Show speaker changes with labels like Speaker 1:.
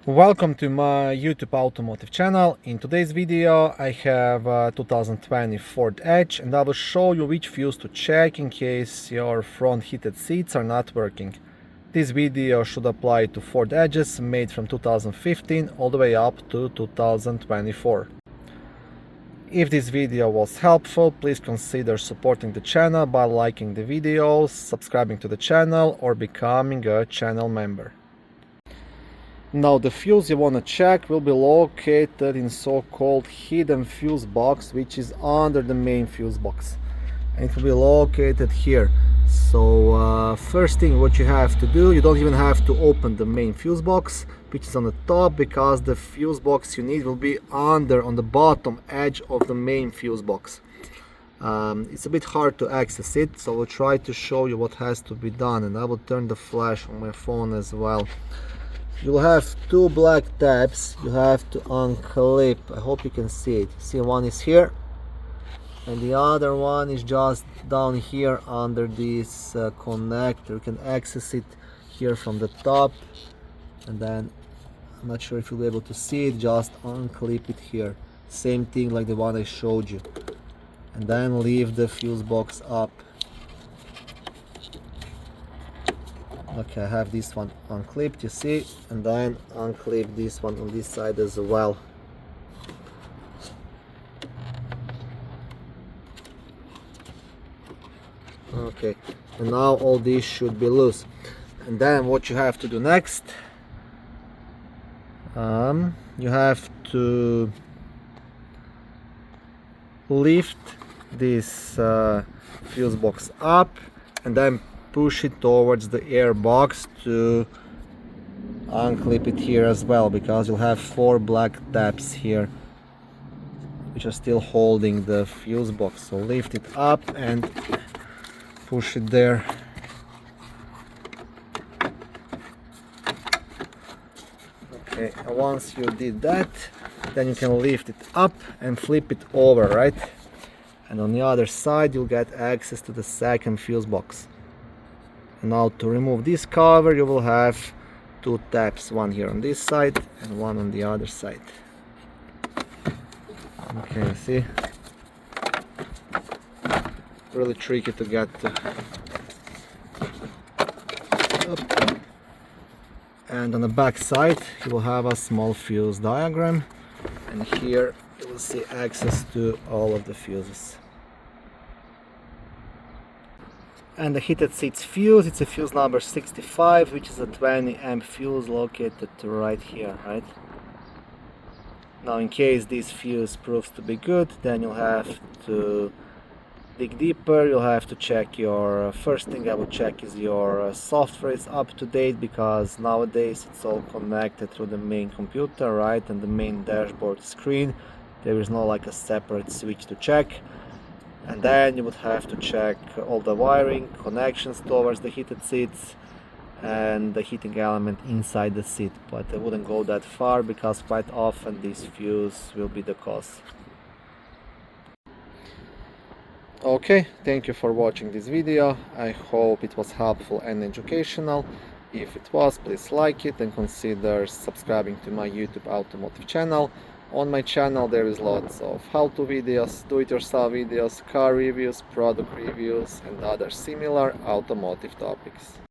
Speaker 1: Welcome to my YouTube automotive channel. In today's video I have a 2020 Ford Edge and I will show you which fuse to check in case your front heated seats are not working. This video should apply to Ford Edges made from 2015 all the way up to 2024. If this video was helpful, please consider supporting the channel by liking the videos, subscribing to the channel or becoming a channel member. Now the fuse you want to check will be located in so-called hidden fuse box, which is under the main fuse box, and it will be located here. So first thing what you have to do, you don't even have to open the main fuse box, which is on the top, because the fuse box you need will be on the bottom edge of the main fuse box. It's a bit hard to access it, so we'll try to show you what has to be done, and I will turn the flash on my phone as well. You'll have two black tabs you have to unclip. I hope you can see it. See, one is here and the other one is just down here under this connector. You can access it here from the top, and then I'm not sure if you'll be able to see it, just unclip it here. Same thing like the one I showed you, and then leave the fuse box up. Okay, I have this one unclipped, you see, and then unclip this one on this side as well. Okay, and now all this should be loose. And then what you have to do next, you have to lift this fuse box up and then push it towards the air box to unclip it here as well, because you'll have four black tabs here which are still holding the fuse box. So lift it up and push it there. Okay, and once you did that, then you can lift it up and flip it over, right? And on the other side you'll get access to the second fuse box. Now to remove this cover, you will have two tabs, one here on this side and one on the other side. Okay, see? Really tricky to get to. Up. And on the back side you will have a small fuse diagram, and here you will see access to all of the fuses. And the heated seats fuse, it's a fuse number 65, which is a 20 amp fuse located right here, right? Now in case this fuse proves to be good, then you'll have to dig deeper. You'll have to check your, first thing I would check is your software is up to date, because nowadays it's all connected through the main computer, right? And the main dashboard screen, there is no like a separate switch to check. And then you would have to check all the wiring, connections towards the heated seats and the heating element inside the seat. But I wouldn't go that far, because quite often this fuse will be the cause. Okay, thank you for watching this video. I hope it was helpful and educational. If it was, please like it and consider subscribing to my YouTube automotive channel. On my channel there is lots of how-to videos, do-it-yourself videos, car reviews, product reviews and other similar automotive topics.